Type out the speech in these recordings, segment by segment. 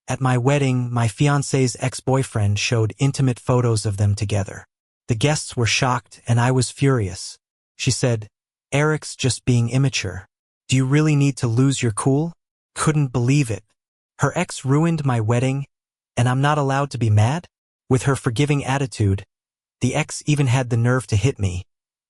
At my wedding, my fiancé's ex-boyfriend showed intimate photos of them together. The guests were shocked and I was furious. She said, "Eric's just being immature. Do you really need to lose your cool?" Couldn't believe it. Her ex ruined my wedding, and I'm not allowed to be mad? With her forgiving attitude, the ex even had the nerve to hit me,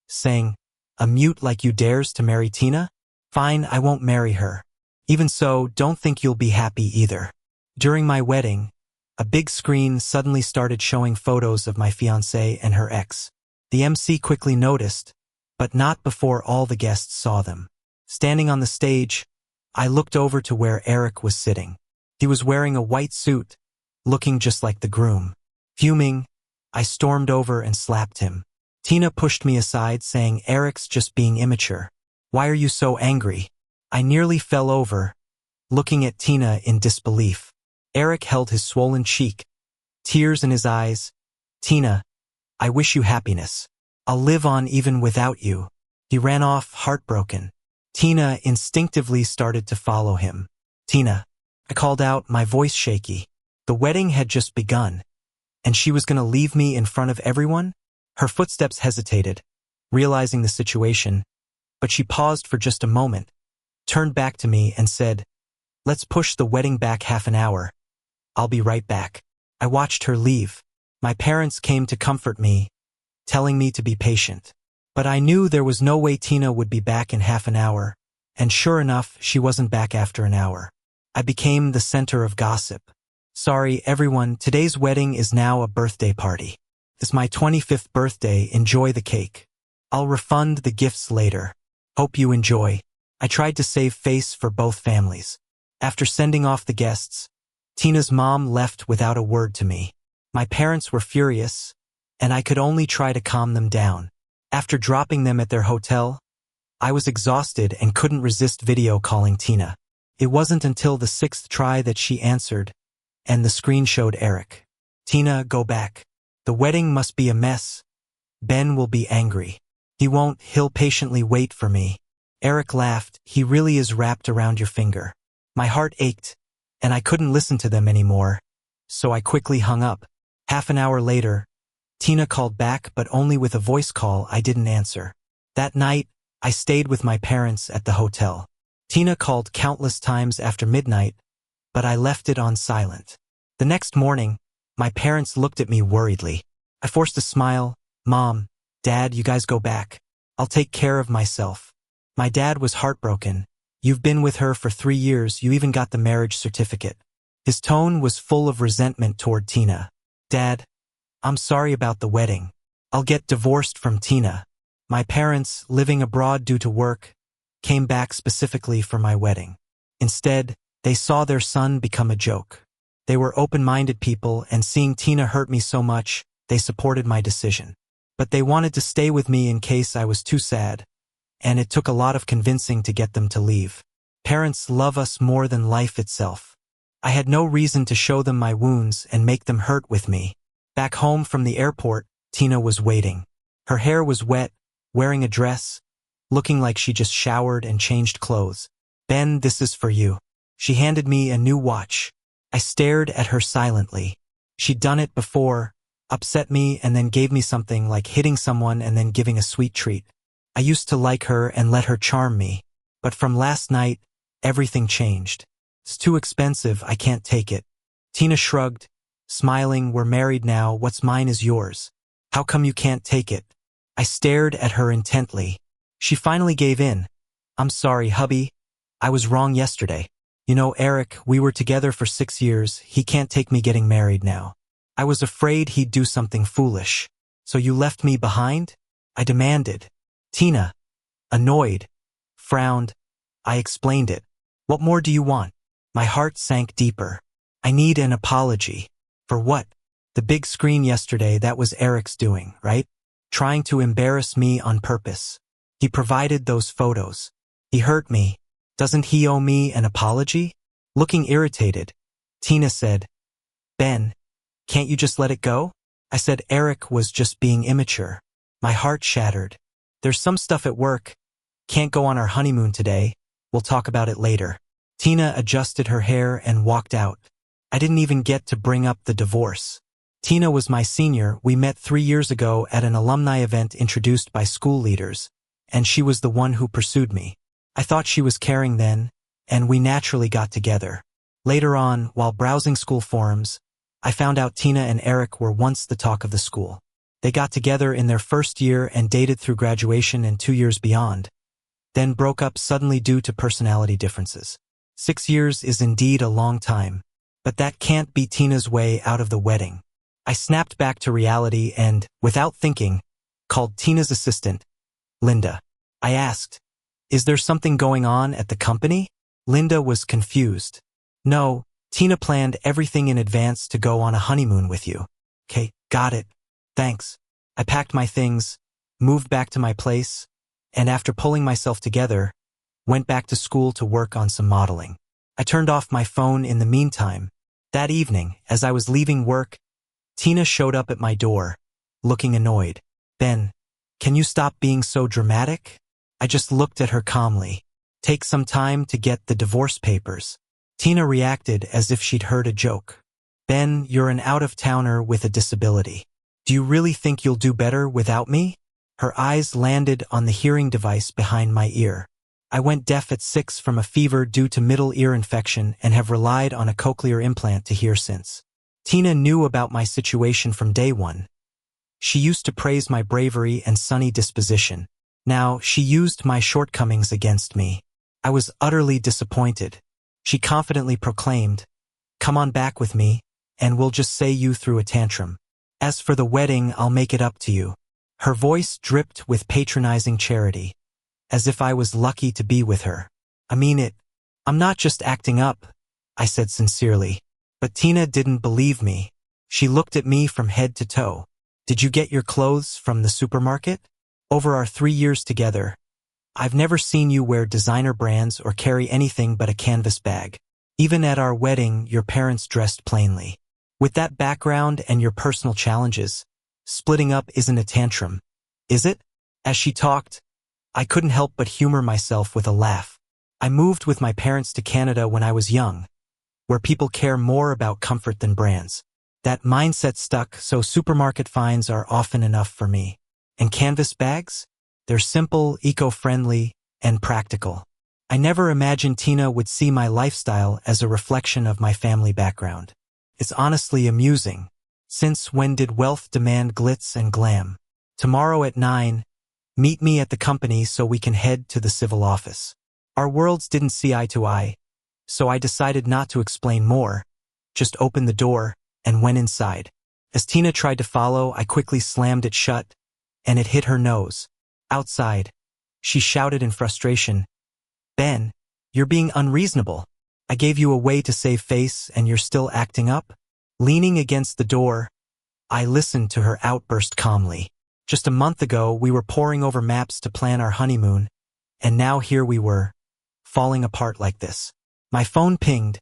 saying, "A mute like you dares to marry Tina? Fine, I won't marry her. Even so, don't think you'll be happy either." During my wedding, a big screen suddenly started showing photos of my fiancée and her ex. The MC quickly noticed, but not before all the guests saw them. Standing on the stage, I looked over to where Eric was sitting. He was wearing a white suit, looking just like the groom. Fuming, I stormed over and slapped him. Tina pushed me aside, saying, "Eric's just being immature. Why are you so angry?" I nearly fell over, looking at Tina in disbelief. Eric held his swollen cheek, tears in his eyes. "Tina, I wish you happiness. I'll live on even without you." He ran off, heartbroken. Tina instinctively started to follow him. "Tina," I called out, my voice shaky. The wedding had just begun, and she was going to leave me in front of everyone? Her footsteps hesitated, realizing the situation, but she paused for just a moment, turned back to me and said, "Let's push the wedding back half an hour. I'll be right back." I watched her leave. My parents came to comfort me, telling me to be patient. But I knew there was no way Tina would be back in half an hour, and sure enough, she wasn't back after an hour. I became the center of gossip. "Sorry, everyone, today's wedding is now a birthday party. It's my 25th birthday, enjoy the cake. I'll refund the gifts later. Hope you enjoy." I tried to save face for both families. After sending off the guests, Tina's mom left without a word to me. My parents were furious, and I could only try to calm them down. After dropping them at their hotel, I was exhausted and couldn't resist video calling Tina. It wasn't until the 6th try that she answered, and the screen showed Eric. "Tina, go back. The wedding must be a mess. Ben will be angry. He won't, he'll patiently wait for me." Eric laughed. "He really is wrapped around your finger." My heart ached, and I couldn't listen to them anymore, so I quickly hung up. Half an hour later, Tina called back, but only with a voice call I didn't answer. That night, I stayed with my parents at the hotel. Tina called countless times after midnight, but I left it on silent. The next morning, my parents looked at me worriedly. I forced a smile. "Mom, Dad, you guys go back. I'll take care of myself." My dad was heartbroken. "You've been with her for 3 years, you even got the marriage certificate." His tone was full of resentment toward Tina. "Dad, I'm sorry about the wedding. I'll get divorced from Tina." My parents, living abroad due to work, came back specifically for my wedding. Instead, they saw their son become a joke. They were open-minded people, and seeing Tina hurt me so much, they supported my decision. But they wanted to stay with me in case I was too sad, and it took a lot of convincing to get them to leave. Parents love us more than life itself. I had no reason to show them my wounds and make them hurt with me. Back home from the airport, Tina was waiting. Her hair was wet, wearing a dress, looking like she just showered and changed clothes. "Ben, this is for you." She handed me a new watch. I stared at her silently. She'd done it before, upset me and then gave me something, like hitting someone and then giving a sweet treat. I used to like her and let her charm me, but from last night, everything changed. "It's too expensive, I can't take it." Tina shrugged, smiling. "We're married now, what's mine is yours. How come you can't take it?" I stared at her intently. She finally gave in. "I'm sorry, hubby. I was wrong yesterday. You know, Eric, we were together for 6 years. He can't take me getting married now. I was afraid he'd do something foolish. So you left me behind?" I demanded. Tina, annoyed, frowned. I explained it. "What more do you want?" My heart sank deeper. "I need an apology." "For what?" "The big screen yesterday, that was Eric's doing, right? Trying to embarrass me on purpose. He provided those photos. He hurt me. Doesn't he owe me an apology?" Looking irritated, Tina said, "Ben, can't you just let it go?" I said Eric was just being immature. My heart shattered. "There's some stuff at work. Can't go on our honeymoon today. We'll talk about it later." Tina adjusted her hair and walked out. I didn't even get to bring up the divorce. Tina was my senior. We met 3 years ago at an alumni event introduced by school leaders, and she was the one who pursued me. I thought she was caring then, and we naturally got together. Later on, while browsing school forums, I found out Tina and Eric were once the talk of the school. They got together in their first year and dated through graduation and 2 years beyond, then broke up suddenly due to personality differences. 6 years is indeed a long time, but that can't be Tina's way out of the wedding. I snapped back to reality and, without thinking, called Tina's assistant, Linda. I asked, "Is there something going on at the company?" Linda was confused. "No, Tina planned everything in advance to go on a honeymoon with you." "Okay, got it. Thanks." I packed my things, moved back to my place, and after pulling myself together, went back to school to work on some modeling. I turned off my phone in the meantime. That evening, as I was leaving work, Tina showed up at my door, looking annoyed. "Ben, can you stop being so dramatic?" I just looked at her calmly. "Take some time to get the divorce papers." Tina reacted as if she'd heard a joke. "Ben, you're an out-of-towner with a disability. Do you really think you'll do better without me?" Her eyes landed on the hearing device behind my ear. I went deaf at 6 from a fever due to middle ear infection and have relied on a cochlear implant to hear since. Tina knew about my situation from day one. She used to praise my bravery and sunny disposition. Now, she used my shortcomings against me. I was utterly disappointed. She confidently proclaimed, "Come on back with me, and we'll just say you threw a tantrum. As for the wedding, I'll make it up to you." Her voice dripped with patronizing charity, as if I was lucky to be with her. "I mean it. I'm not just acting up," I said sincerely. But Tina didn't believe me. She looked at me from head to toe. "Did you get your clothes from the supermarket? Over our 3 years together, I've never seen you wear designer brands or carry anything but a canvas bag. Even at our wedding, your parents dressed plainly. With that background and your personal challenges, splitting up isn't a tantrum, is it?" As she talked, I couldn't help but humor myself with a laugh. I moved with my parents to Canada when I was young, where people care more about comfort than brands. That mindset stuck, so supermarket finds are often enough for me. And canvas bags? They're simple, eco-friendly, and practical. I never imagined Tina would see my lifestyle as a reflection of my family background. It's honestly amusing. Since when did wealth demand glitz and glam? Tomorrow at 9, meet me at the company so we can head to the civil office. Our worlds didn't see eye to eye, so I decided not to explain more, just opened the door and went inside. As Tina tried to follow, I quickly slammed it shut, and it hit her nose. Outside, she shouted in frustration, "Ben, you're being unreasonable. I gave you a way to save face and you're still acting up?" Leaning against the door, I listened to her outburst calmly. Just a month ago, we were poring over maps to plan our honeymoon, and now here we were, falling apart like this. My phone pinged.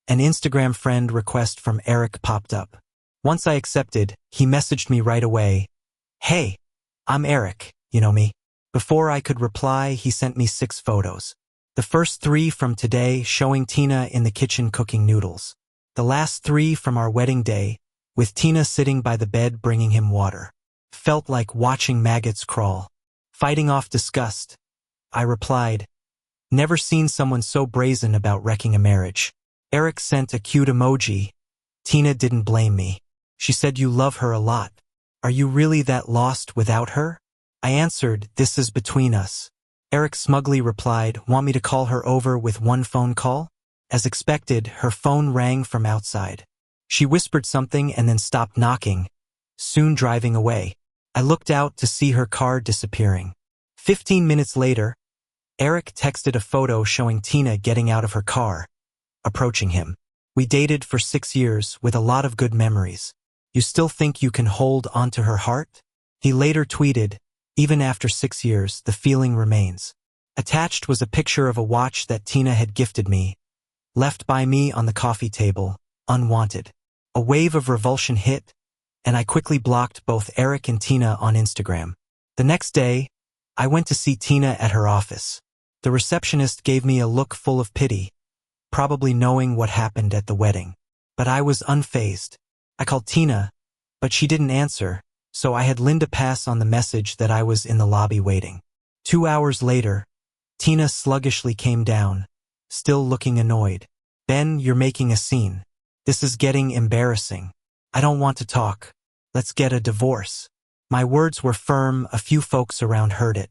An Instagram friend request from Eric popped up. Once I accepted, he messaged me right away. "Hey, I'm Eric, you know me." Before I could reply, he sent me 6 photos. The first 3 from today showing Tina in the kitchen cooking noodles. The last 3 from our wedding day, with Tina sitting by the bed bringing him water. Felt like watching maggots crawl. Fighting off disgust, I replied, "Never seen someone so brazen about wrecking a marriage." Eric sent a cute emoji. Tina didn't blame me. She said, "You love her a lot. Are you really that lost without her?" I answered, "This is between us." Eric smugly replied, "Want me to call her over with one phone call?" As expected, her phone rang from outside. She whispered something and then stopped knocking, soon driving away. I looked out to see her car disappearing. 15 minutes later, Eric texted a photo showing Tina getting out of her car, approaching him. "We dated for 6 years with a lot of good memories. You still think you can hold onto her heart?" He later tweeted, "Even after 6 years, the feeling remains." Attached was a picture of a watch that Tina had gifted me, left by me on the coffee table, unwanted. A wave of revulsion hit, and I quickly blocked both Eric and Tina on Instagram. The next day, I went to see Tina at her office. The receptionist gave me a look full of pity, probably knowing what happened at the wedding. But I was unfazed. I called Tina, but she didn't answer, so I had Linda pass on the message that I was in the lobby waiting. 2 hours later, Tina sluggishly came down, still looking annoyed. "Ben, you're making a scene. This is getting embarrassing. I don't want to talk. Let's get a divorce." My words were firm. A few folks around heard it.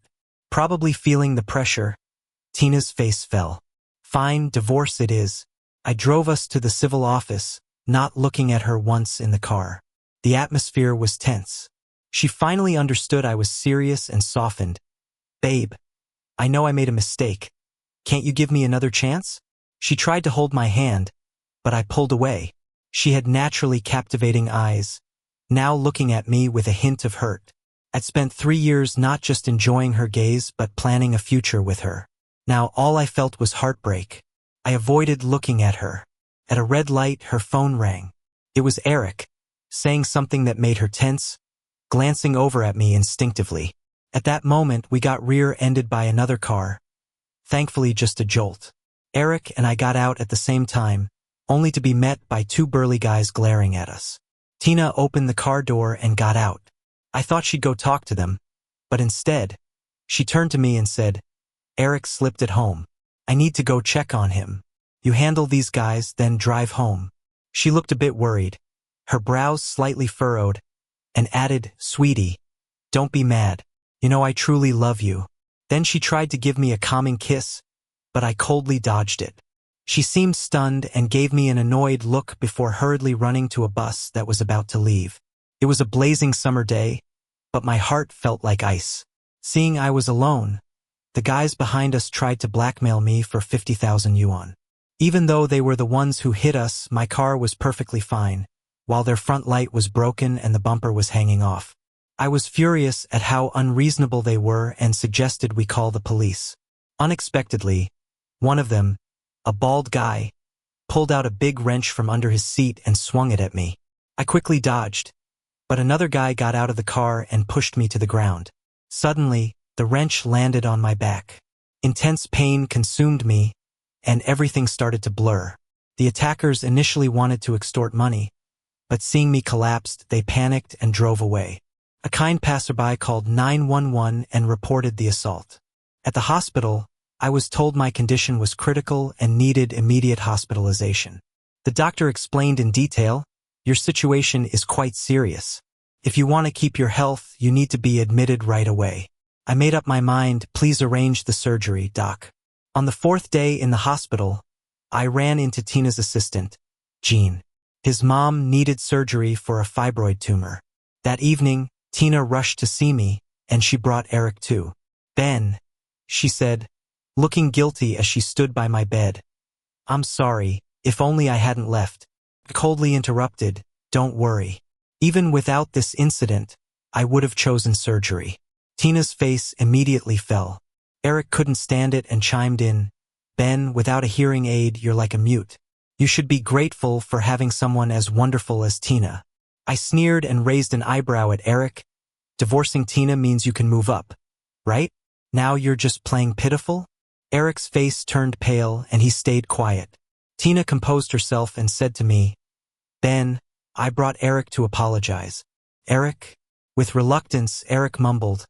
Probably feeling the pressure, Tina's face fell. "Fine, divorce it is." I drove us to the civil office, not looking at her once in the car. The atmosphere was tense. She finally understood I was serious and softened. "Babe, I know I made a mistake. Can't you give me another chance?" She tried to hold my hand, but I pulled away. She had naturally captivating eyes, now looking at me with a hint of hurt. I'd spent 3 years not just enjoying her gaze but planning a future with her. Now all I felt was heartbreak. I avoided looking at her. At a red light, her phone rang. It was Eric, saying something that made her tense, glancing over at me instinctively. At that moment, we got rear-ended by another car. Thankfully, just a jolt. Eric and I got out at the same time, only to be met by 2 burly guys glaring at us. Tina opened the car door and got out. I thought she'd go talk to them, but instead, she turned to me and said, "Eric slipped at home. I need to go check on him. You handle these guys, then drive home." She looked a bit worried, her brows slightly furrowed, and added, "Sweetie, don't be mad. You know I truly love you." Then she tried to give me a calming kiss, but I coldly dodged it. She seemed stunned and gave me an annoyed look before hurriedly running to a bus that was about to leave. It was a blazing summer day, but my heart felt like ice. Seeing I was alone, the guys behind us tried to blackmail me for 50,000 yuan. Even though they were the ones who hit us, my car was perfectly fine, while their front light was broken and the bumper was hanging off. I was furious at how unreasonable they were and suggested we call the police. Unexpectedly, one of them, a bald guy, pulled out a big wrench from under his seat and swung it at me. I quickly dodged, but another guy got out of the car and pushed me to the ground. Suddenly, the wrench landed on my back. Intense pain consumed me, and everything started to blur. The attackers initially wanted to extort money, but seeing me collapsed, they panicked and drove away. A kind passerby called 911 and reported the assault. At the hospital, I was told my condition was critical and needed immediate hospitalization. The doctor explained in detail, "Your situation is quite serious. If you want to keep your health, you need to be admitted right away." I made up my mind, "Please arrange the surgery, doc." On the 4th day in the hospital, I ran into Tina's assistant, Jean. His mom needed surgery for a fibroid tumor. That evening, Tina rushed to see me, and she brought Eric too. "Ben," she said, looking guilty as she stood by my bed. "I'm sorry, if only I hadn't left." I coldly interrupted, "Don't worry. Even without this incident, I would have chosen surgery." Tina's face immediately fell. Eric couldn't stand it and chimed in, "Ben, without a hearing aid, you're like a mute. You should be grateful for having someone as wonderful as Tina." I sneered and raised an eyebrow at Eric. "Divorcing Tina means you can move up, right? Now you're just playing pitiful?" Eric's face turned pale and he stayed quiet. Tina composed herself and said to me, "Ben, I brought Eric to apologize." "Eric?" With reluctance, Eric mumbled,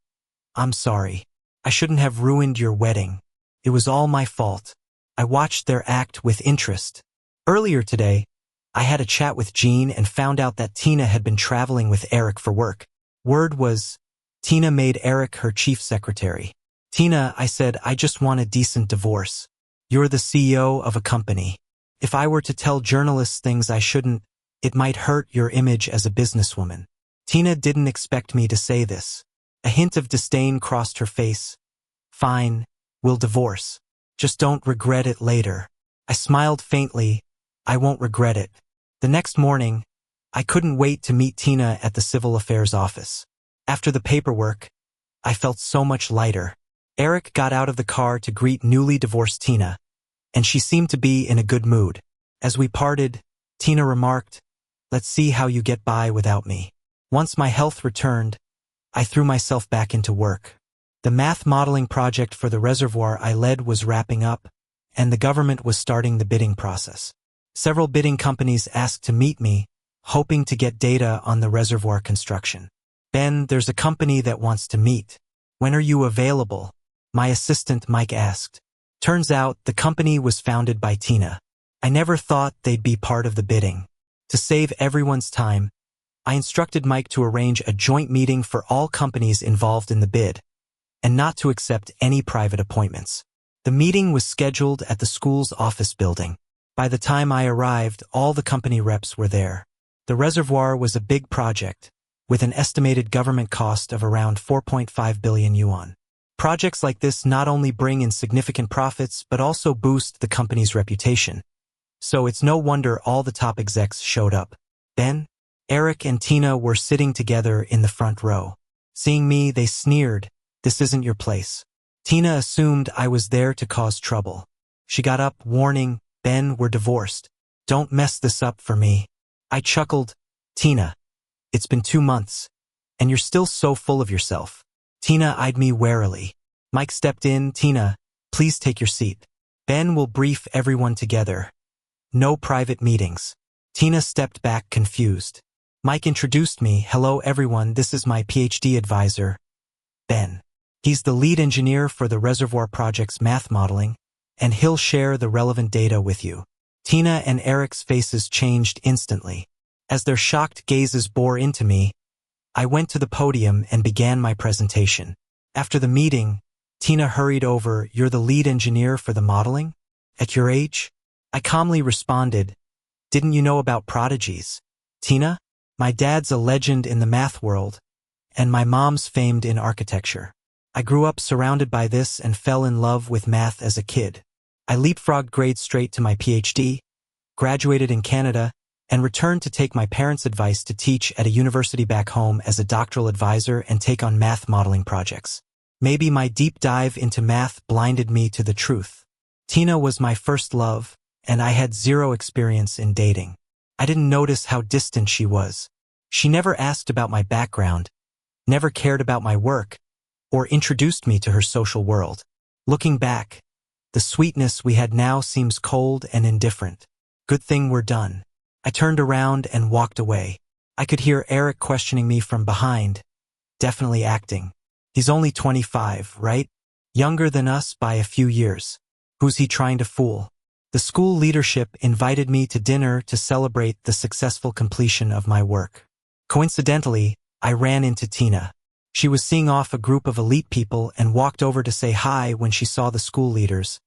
"I'm sorry. I shouldn't have ruined your wedding. It was all my fault." I watched their act with interest. Earlier today, I had a chat with Jean and found out that Tina had been traveling with Eric for work. Word was, Tina made Eric her chief secretary. "Tina," I said, "I just want a decent divorce. You're the CEO of a company. If I were to tell journalists things I shouldn't, it might hurt your image as a businesswoman." Tina didn't expect me to say this. A hint of disdain crossed her face. "Fine, we'll divorce. Just don't regret it later." I smiled faintly. "I won't regret it." The next morning, I couldn't wait to meet Tina at the Civil Affairs office. After the paperwork, I felt so much lighter. Eric got out of the car to greet newly divorced Tina, and she seemed to be in a good mood. As we parted, Tina remarked, "Let's see how you get by without me." Once my health returned, I threw myself back into work. The math modeling project for the reservoir I led was wrapping up, and the government was starting the bidding process. Several bidding companies asked to meet me, hoping to get data on the reservoir construction. Ben, there's a company that wants to meet. When are you available? My assistant Mike asked. Turns out the company was founded by Tina. I never thought they'd be part of the bidding. To save everyone's time, I instructed Mike to arrange a joint meeting for all companies involved in the bid, and not to accept any private appointments. The meeting was scheduled at the school's office building. By the time I arrived, all the company reps were there. The reservoir was a big project, with an estimated government cost of around 4.5 billion yuan. Projects like this not only bring in significant profits, but also boost the company's reputation. So it's no wonder all the top execs showed up. Ben, Eric, and Tina were sitting together in the front row. Seeing me, they sneered, "This isn't your place." Tina assumed I was there to cause trouble. She got up, warning, "Ben, we're divorced. Don't mess this up for me." I chuckled, "Tina, it's been 2 months, and you're still so full of yourself." Tina eyed me warily. Mike stepped in. "Tina, please take your seat. Ben will brief everyone together. No private meetings." Tina stepped back confused. Mike introduced me. "Hello everyone, this is my PhD advisor, Ben. He's the lead engineer for the reservoir project's math modeling, and he'll share the relevant data with you." Tina and Eric's faces changed instantly. As their shocked gazes bore into me, I went to the podium and began my presentation. After the meeting, Tina hurried over. "You're the lead engineer for the modeling? At your age?" I calmly responded, "Didn't you know about prodigies, Tina? My dad's a legend in the math world, and my mom's famed in architecture. I grew up surrounded by this and fell in love with math as a kid. I leapfrogged grades straight to my PhD, graduated in Canada, and returned to take my parents' advice to teach at a university back home as a doctoral advisor and take on math modeling projects. Maybe my deep dive into math blinded me to the truth. Tina was my first love, and I had zero experience in dating. I didn't notice how distant she was. She never asked about my background, never cared about my work, or introduced me to her social world. Looking back, the sweetness we had now seems cold and indifferent. Good thing we're done. I turned around and walked away. I could hear Eric questioning me from behind. Definitely acting. He's only 25, right? Younger than us by a few years. Who's he trying to fool? The school leadership invited me to dinner to celebrate the successful completion of my work. Coincidentally, I ran into Tina. She was seeing off a group of elite people and walked over to say hi when she saw the school leaders,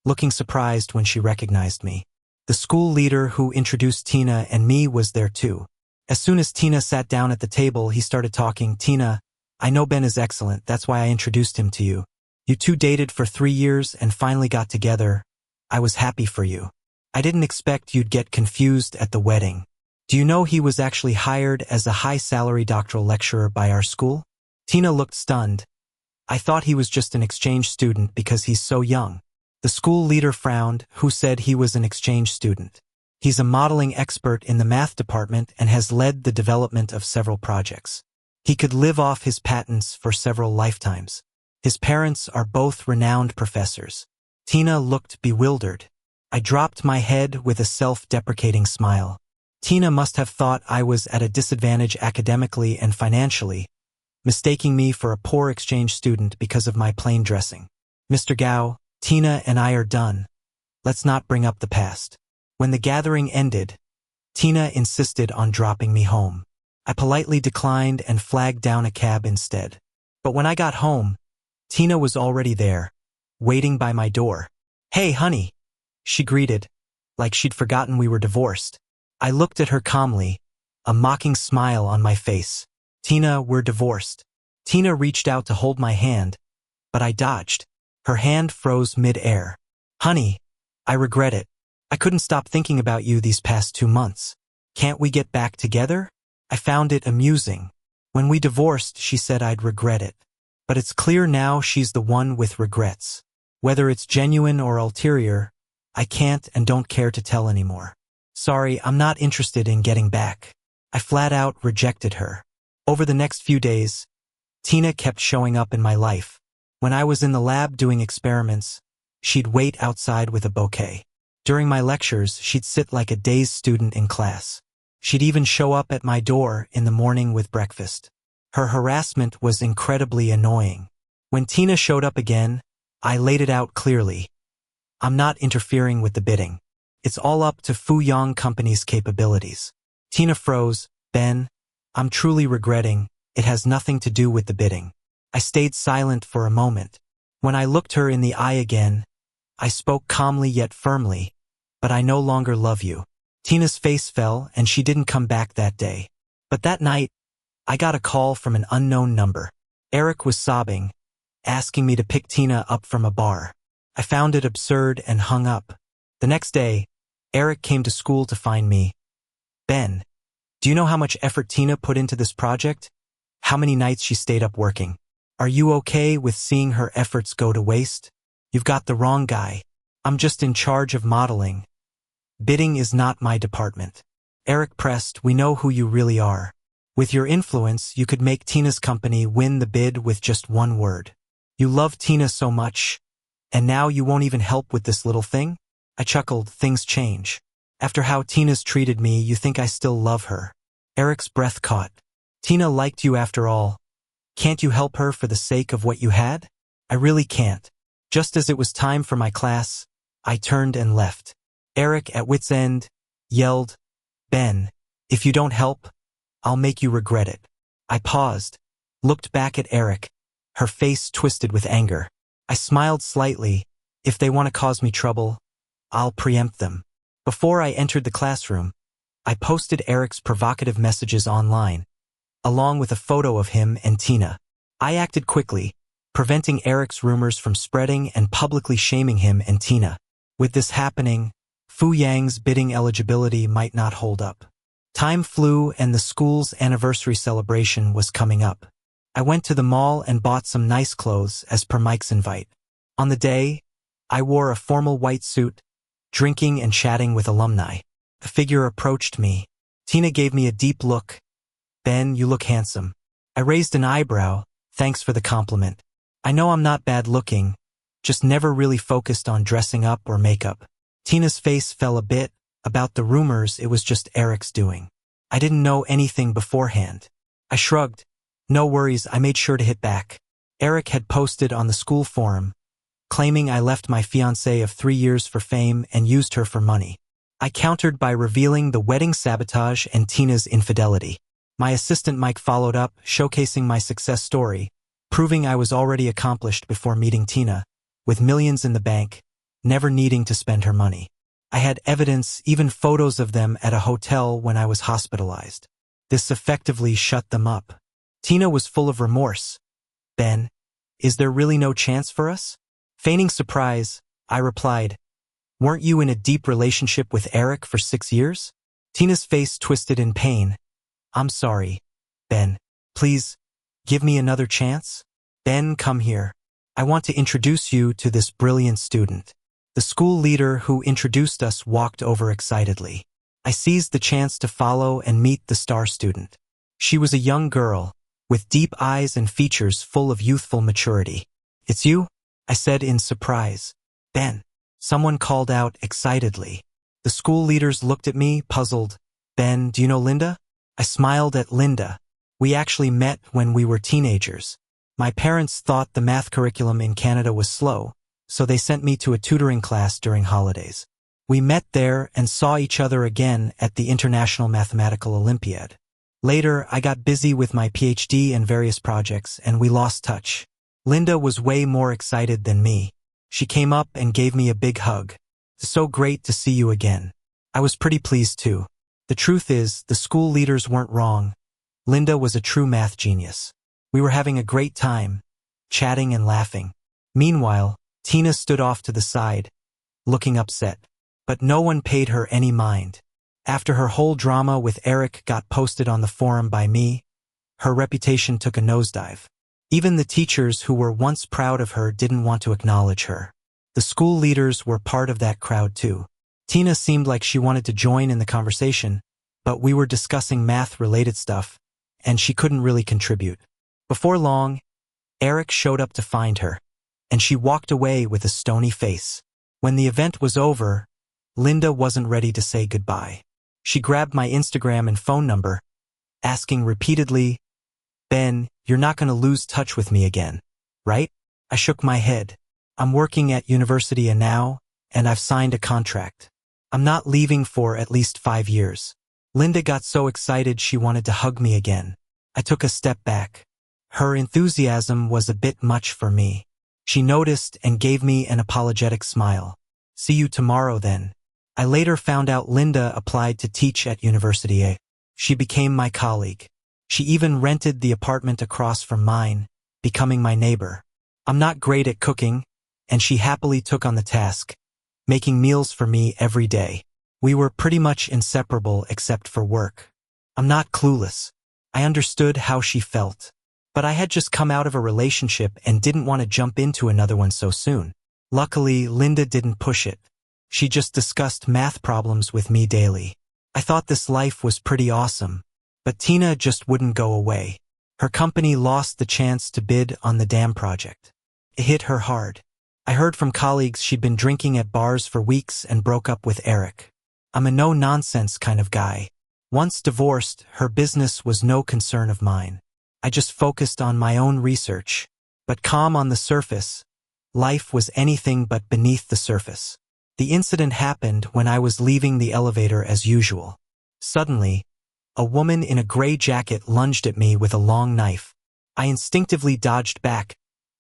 looking surprised when she recognized me. The school leader who introduced Tina and me was there too. As soon as Tina sat down at the table, he started talking. "Tina, I know Ben is excellent, that's why I introduced him to you. You two dated for 3 years and finally got together. I was happy for you. I didn't expect you'd get confused at the wedding. Do you know he was actually hired as a high-salary doctoral lecturer by our school?" Tina looked stunned. "I thought he was just an exchange student because he's so young." The school leader frowned. "Who said he was an exchange student? He's a modeling expert in the math department and has led the development of several projects. He could live off his patents for several lifetimes. His parents are both renowned professors." Tina looked bewildered. I dropped my head with a self-deprecating smile. Tina must have thought I was at a disadvantage academically and financially, mistaking me for a poor exchange student because of my plain dressing. "Mr. Gao, Tina and I are done. Let's not bring up the past." When the gathering ended, Tina insisted on dropping me home. I politely declined and flagged down a cab instead. But when I got home, Tina was already there, waiting by my door. "Hey, honey," she greeted, like she'd forgotten we were divorced. I looked at her calmly, a mocking smile on my face. "Tina, we're divorced." Tina reached out to hold my hand, but I dodged. Her hand froze mid-air. "Honey, I regret it. I couldn't stop thinking about you these past 2 months. Can't we get back together?" I found it amusing. When we divorced, she said I'd regret it. But it's clear now she's the one with regrets. Whether it's genuine or ulterior, I can't and don't care to tell anymore. "Sorry, I'm not interested in getting back." I flat out rejected her. Over the next few days, Tina kept showing up in my life. When I was in the lab doing experiments, she'd wait outside with a bouquet. During my lectures, she'd sit like a dazed student in class. She'd even show up at my door in the morning with breakfast. Her harassment was incredibly annoying. When Tina showed up again, I laid it out clearly. I'm not interfering with the bidding. It's all up to Fu Yang Company's capabilities. Tina froze. Ben, I'm truly regretting. It has nothing to do with the bidding. I stayed silent for a moment. When I looked her in the eye again, I spoke calmly yet firmly. But I no longer love you. Tina's face fell and she didn't come back that day. But that night, I got a call from an unknown number. Eric was sobbing, asking me to pick Tina up from a bar. I found it absurd and hung up. The next day, Eric came to school to find me. Ben, do you know how much effort Tina put into this project? How many nights she stayed up working? Are you okay with seeing her efforts go to waste? You've got the wrong guy. I'm just in charge of modeling. Bidding is not my department. Eric pressed, we know who you really are. With your influence, you could make Tina's company win the bid with just one word. You love Tina so much, and now you won't even help with this little thing? I chuckled, things change. After how Tina's treated me, you think I still love her. Eric's breath caught. Tina liked you after all. Can't you help her for the sake of what you had? I really can't. Just as it was time for my class, I turned and left. Eric, at wit's end, yelled, Ben, if you don't help, I'll make you regret it. I paused, looked back at Eric, her face twisted with anger. I smiled slightly. If they want to cause me trouble, I'll preempt them. Before I entered the classroom, I posted Eric's provocative messages online, along with a photo of him and Tina. I acted quickly, preventing Eric's rumors from spreading and publicly shaming him and Tina. With this happening, Fu Yang's bidding eligibility might not hold up. Time flew and the school's anniversary celebration was coming up. I went to the mall and bought some nice clothes as per Mike's invite. On the day, I wore a formal white suit, drinking and chatting with alumni. A figure approached me. Tina gave me a deep look. Ben, you look handsome. I raised an eyebrow, thanks for the compliment. I know I'm not bad looking, just never really focused on dressing up or makeup. Tina's face fell a bit. About the rumors, it was just Eric's doing. I didn't know anything beforehand. I shrugged. No worries, I made sure to hit back. Eric had posted on the school forum, claiming I left my fiancée of 3 years for fame and used her for money. I countered by revealing the wedding sabotage and Tina's infidelity. My assistant Mike followed up, showcasing my success story, proving I was already accomplished before meeting Tina, with millions in the bank, never needing to spend her money. I had evidence, even photos of them at a hotel when I was hospitalized. This effectively shut them up. Tina was full of remorse. Ben, is there really no chance for us? Feigning surprise, I replied, weren't you in a deep relationship with Eric for 6 years? Tina's face twisted in pain. I'm sorry, Ben. Please, give me another chance? Ben, come here. I want to introduce you to this brilliant student. The school leader who introduced us walked over excitedly. I seized the chance to follow and meet the star student. She was a young girl, with deep eyes and features full of youthful maturity. It's you? I said in surprise. Ben. Someone called out excitedly. The school leaders looked at me, puzzled. Ben, do you know Linda? I smiled at Linda. We actually met when we were teenagers. My parents thought the math curriculum in Canada was slow, so they sent me to a tutoring class during holidays. We met there and saw each other again at the International Mathematical Olympiad. Later, I got busy with my PhD and various projects, and we lost touch. Linda was way more excited than me. She came up and gave me a big hug. So great to see you again. I was pretty pleased too. The truth is, the school leaders weren't wrong. Linda was a true math genius. We were having a great time, chatting and laughing. Meanwhile, Tina stood off to the side, looking upset. But no one paid her any mind. After her whole drama with Eric got posted on the forum by me, her reputation took a nosedive. Even the teachers who were once proud of her didn't want to acknowledge her. The school leaders were part of that crowd too. Tina seemed like she wanted to join in the conversation, but we were discussing math-related stuff, and she couldn't really contribute. Before long, Eric showed up to find her, and she walked away with a stony face. When the event was over, Linda wasn't ready to say goodbye. She grabbed my Instagram and phone number, asking repeatedly, "Ben, you're not going to lose touch with me again, right?" I shook my head. "I'm working at university now, and I've signed a contract. I'm not leaving for at least 5 years." Linda got so excited she wanted to hug me again. I took a step back. Her enthusiasm was a bit much for me. She noticed and gave me an apologetic smile. "See you tomorrow then." I later found out Linda applied to teach at University A. She became my colleague. She even rented the apartment across from mine, becoming my neighbor. I'm not great at cooking, and she happily took on the task, making meals for me every day. We were pretty much inseparable except for work. I'm not clueless. I understood how she felt. But I had just come out of a relationship and didn't want to jump into another one so soon. Luckily, Linda didn't push it. She just discussed math problems with me daily. I thought this life was pretty awesome. But Tina just wouldn't go away. Her company lost the chance to bid on the dam project. It hit her hard. I heard from colleagues she'd been drinking at bars for weeks and broke up with Eric. I'm a no-nonsense kind of guy. Once divorced, her business was no concern of mine. I just focused on my own research. But calm on the surface, life was anything but beneath the surface. The incident happened when I was leaving the elevator as usual. Suddenly, a woman in a gray jacket lunged at me with a long knife. I instinctively dodged back,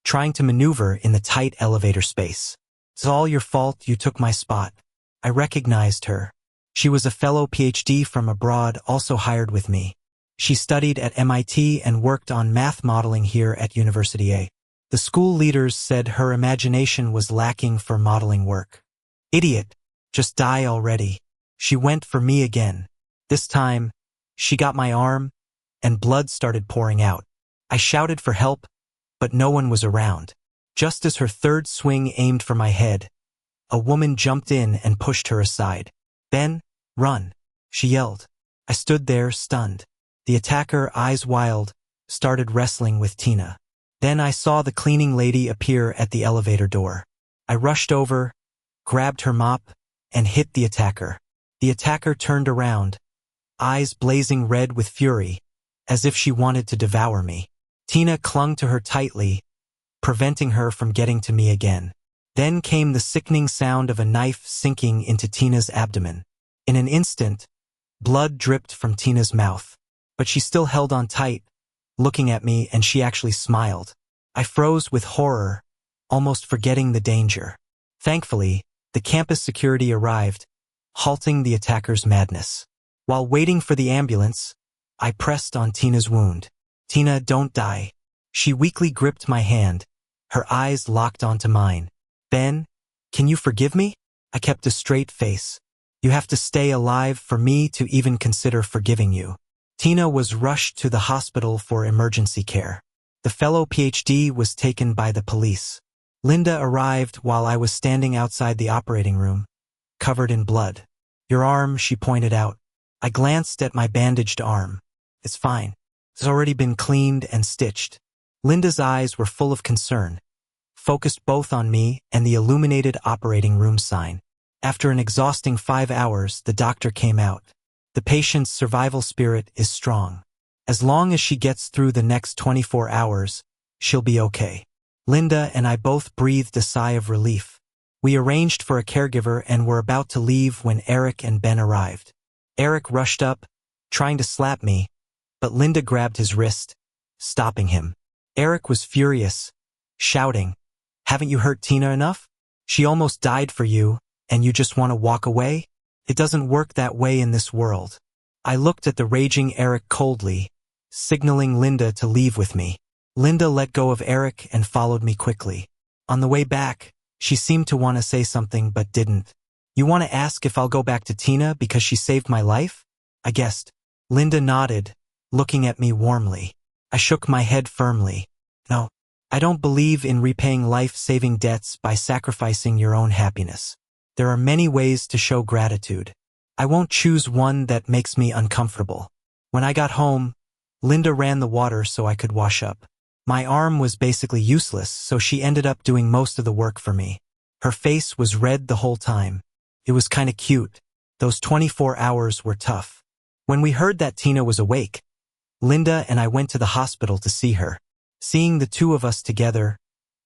trying to maneuver in the tight elevator space. "It's all your fault you took my spot." I recognized her. She was a fellow PhD from abroad also hired with me. She studied at MIT and worked on math modeling here at University A. The school leaders said her imagination was lacking for modeling work. "Idiot, just die already." She went for me again. This time, she got my arm, and blood started pouring out. I shouted for help, but no one was around. Just as her third swing aimed for my head, a woman jumped in and pushed her aside. "Ben, run," she yelled. I stood there, stunned. The attacker, eyes wild, started wrestling with Tina. Then I saw the cleaning lady appear at the elevator door. I rushed over, grabbed her mop, and hit the attacker. The attacker turned around, eyes blazing red with fury, as if she wanted to devour me. Tina clung to her tightly, preventing her from getting to me again. Then came the sickening sound of a knife sinking into Tina's abdomen. In an instant, blood dripped from Tina's mouth. But she still held on tight, looking at me, and she actually smiled. I froze with horror, almost forgetting the danger. Thankfully, the campus security arrived, halting the attacker's madness. While waiting for the ambulance, I pressed on Tina's wound. "Tina, don't die." She weakly gripped my hand, her eyes locked onto mine. "Ben, can you forgive me?" I kept a straight face. "You have to stay alive for me to even consider forgiving you." Tina was rushed to the hospital for emergency care. The fellow PhD was taken by the police. Linda arrived while I was standing outside the operating room, covered in blood. "Your arm," she pointed out. I glanced at my bandaged arm. "It's fine. It's already been cleaned and stitched." Linda's eyes were full of concern, focused both on me and the illuminated operating room sign. After an exhausting 5 hours, the doctor came out. "The patient's survival spirit is strong. As long as she gets through the next 24 hours, she'll be okay." Linda and I both breathed a sigh of relief. We arranged for a caregiver and were about to leave when Eric and Ben arrived. Eric rushed up, trying to slap me, but Linda grabbed his wrist, stopping him. Eric was furious, shouting, "Haven't you hurt Tina enough? She almost died for you, and you just want to walk away? It doesn't work that way in this world." I looked at the raging Eric coldly, signaling Linda to leave with me. Linda let go of Eric and followed me quickly. On the way back, she seemed to want to say something but didn't. "You want to ask if I'll go back to Tina because she saved my life?" I guessed. Linda nodded, looking at me warmly. I shook my head firmly. "No, I don't believe in repaying life-saving debts by sacrificing your own happiness. There are many ways to show gratitude. I won't choose one that makes me uncomfortable." When I got home, Linda ran the water so I could wash up. My arm was basically useless, so she ended up doing most of the work for me. Her face was red the whole time. It was kinda cute. Those 24 hours were tough. When we heard that Tina was awake, Linda and I went to the hospital to see her. Seeing the two of us together,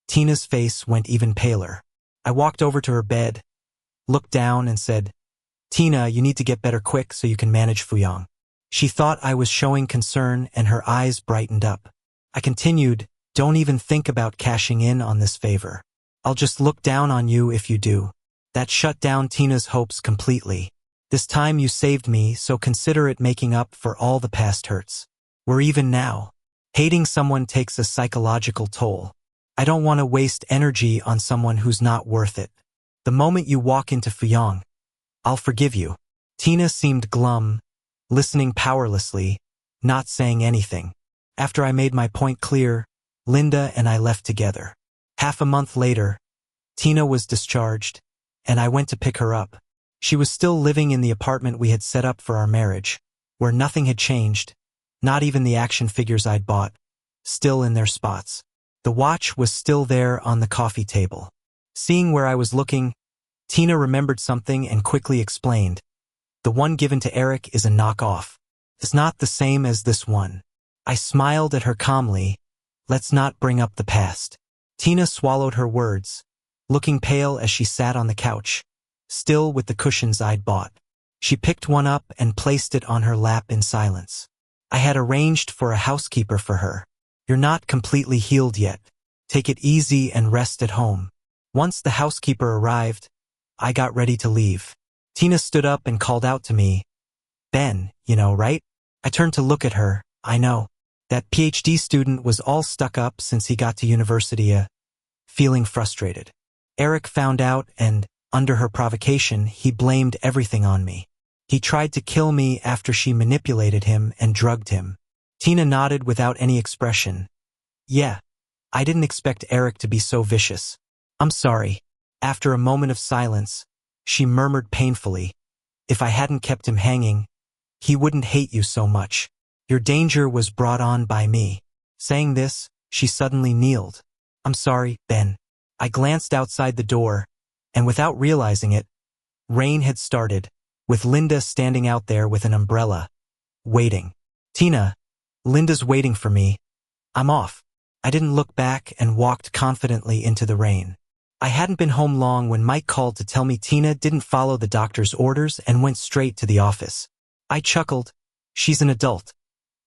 Tina's face went even paler. I walked over to her bed, looked down and said, "Tina, you need to get better quick so you can manage Fuyang." She thought I was showing concern and her eyes brightened up. I continued, "Don't even think about cashing in on this favor. I'll just look down on you if you do." That shut down Tina's hopes completely. "This time you saved me, so consider it making up for all the past hurts. We're even now." Hating someone takes a psychological toll. I don't want to waste energy on someone who's not worth it. The moment you walk into Fuyang, "I'll forgive you." Tina seemed glum, listening powerlessly, not saying anything. After I made my point clear, Linda and I left together. Half a month later, Tina was discharged, and I went to pick her up. She was still living in the apartment we had set up for our marriage, where nothing had changed, not even the action figures I'd bought, still in their spots. The watch was still there on the coffee table. Seeing where I was looking, Tina remembered something and quickly explained, "The one given to Eric is a knockoff. It's not the same as this one." I smiled at her calmly. "Let's not bring up the past." Tina swallowed her words, looking pale as she sat on the couch, still with the cushions I'd bought. She picked one up and placed it on her lap in silence. "I had arranged for a housekeeper for her. You're not completely healed yet. Take it easy and rest at home." Once the housekeeper arrived, I got ready to leave. Tina stood up and called out to me, "Ben, you know, right?" I turned to look at her. "I know. That PhD student was all stuck up since he got to university, feeling frustrated. Eric found out and, under her provocation, he blamed everything on me. He tried to kill me after she manipulated him and drugged him." Tina nodded without any expression. "Yeah, I didn't expect Eric to be so vicious. I'm sorry." After a moment of silence, she murmured painfully, "If I hadn't kept him hanging, he wouldn't hate you so much. Your danger was brought on by me." Saying this, she suddenly kneeled. "I'm sorry, Ben." I glanced outside the door, and without realizing it, rain had started, with Linda standing out there with an umbrella, waiting. "Tina, Linda's waiting for me. I'm off." I didn't look back and walked confidently into the rain. I hadn't been home long when Mike called to tell me Tina didn't follow the doctor's orders and went straight to the office. I chuckled. She's an adult.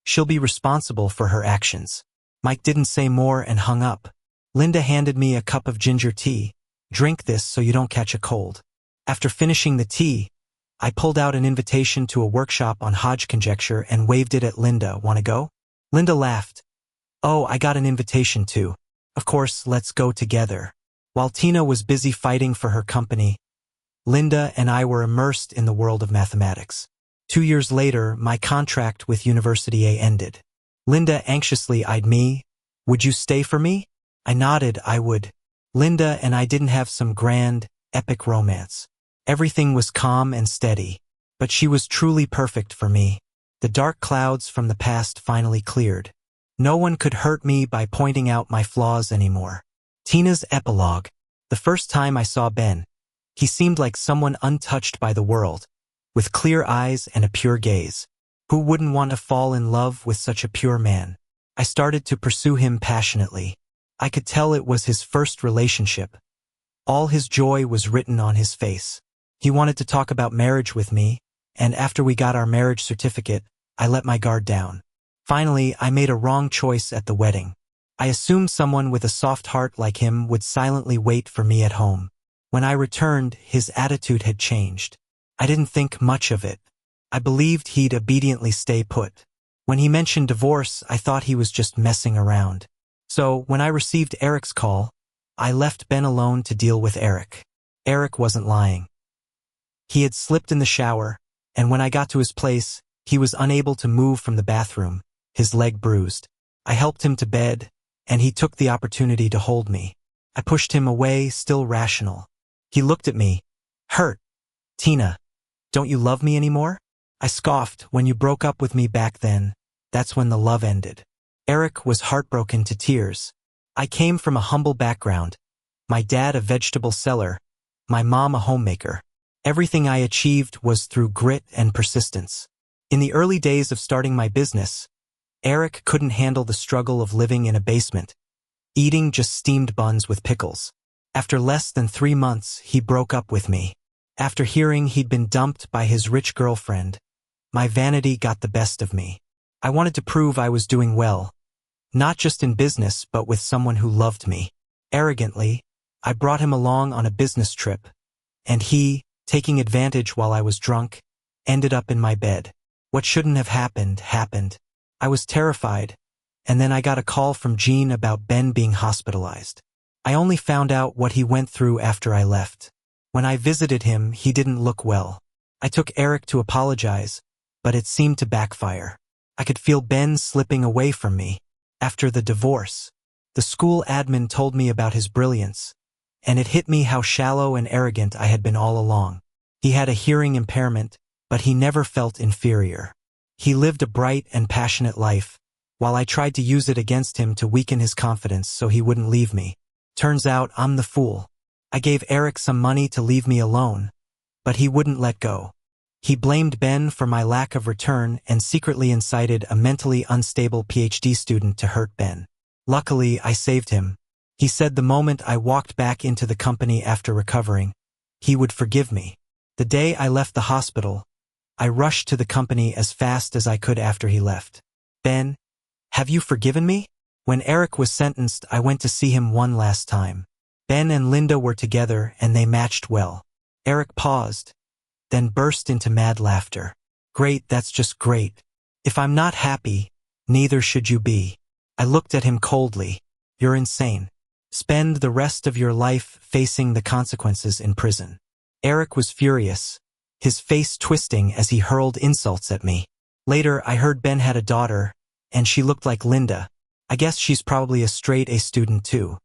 She'll be responsible for her actions. Mike didn't say more and hung up. Linda handed me a cup of ginger tea. "Drink this so you don't catch a cold." After finishing the tea, I pulled out an invitation to a workshop on Hodge conjecture and waved it at Linda. "Wanna go?" Linda laughed. "Oh, I got an invitation too. Of course, let's go together." While Tina was busy fighting for her company, Linda and I were immersed in the world of mathematics. 2 years later, my contract with University A ended. Linda anxiously eyed me. "Would you stay for me?" I nodded I would. Linda and I didn't have some grand, epic romance. Everything was calm and steady, but she was truly perfect for me. The dark clouds from the past finally cleared. No one could hurt me by pointing out my flaws anymore. Tina's epilogue. The first time I saw Ben, he seemed like someone untouched by the world, with clear eyes and a pure gaze. Who wouldn't want to fall in love with such a pure man? I started to pursue him passionately. I could tell it was his first relationship. All his joy was written on his face. He wanted to talk about marriage with me, and after we got our marriage certificate, I let my guard down. Finally, I made a wrong choice at the wedding. I assumed someone with a soft heart like him would silently wait for me at home. When I returned, his attitude had changed. I didn't think much of it. I believed he'd obediently stay put. When he mentioned divorce, I thought he was just messing around. So, when I received Eric's call, I left Ben alone to deal with Eric. Eric wasn't lying. He had slipped in the shower, and when I got to his place, he was unable to move from the bathroom, his leg bruised. I helped him to bed, and he took the opportunity to hold me. I pushed him away, still rational. He looked at me. "Hurt. Tina, don't you love me anymore?" I scoffed. "When you broke up with me back then, that's when the love ended." Eric was heartbroken to tears. I came from a humble background. My dad a vegetable seller, my mom a homemaker. Everything I achieved was through grit and persistence. In the early days of starting my business, Eric couldn't handle the struggle of living in a basement, eating just steamed buns with pickles. After less than 3 months, he broke up with me. After hearing he'd been dumped by his rich girlfriend, my vanity got the best of me. I wanted to prove I was doing well, not just in business but with someone who loved me. Arrogantly, I brought him along on a business trip, and he, taking advantage while I was drunk, ended up in my bed. What shouldn't have happened, happened. I was terrified, and then I got a call from Jean about Ben being hospitalized. I only found out what he went through after I left. When I visited him, he didn't look well. I took Eric to apologize, but it seemed to backfire. I could feel Ben slipping away from me. After the divorce, the school admin told me about his brilliance, and it hit me how shallow and arrogant I had been all along. He had a hearing impairment, but he never felt inferior. He lived a bright and passionate life, while I tried to use it against him to weaken his confidence so he wouldn't leave me. Turns out I'm the fool. I gave Eric some money to leave me alone, but he wouldn't let go. He blamed Ben for my lack of return and secretly incited a mentally unstable PhD student to hurt Ben. Luckily, I saved him. He said the moment I walked back into the company after recovering, he would forgive me. The day I left the hospital, I rushed to the company as fast as I could after he left. Ben, have you forgiven me? When Eric was sentenced, I went to see him one last time. Ben and Linda were together and they matched well. Eric paused, then burst into mad laughter. Great, that's just great. If I'm not happy, neither should you be. I looked at him coldly. You're insane. Spend the rest of your life facing the consequences in prison. Eric was furious, his face twisting as he hurled insults at me. Later, I heard Ben had a daughter, and she looked like Linda. I guess she's probably a straight A student too.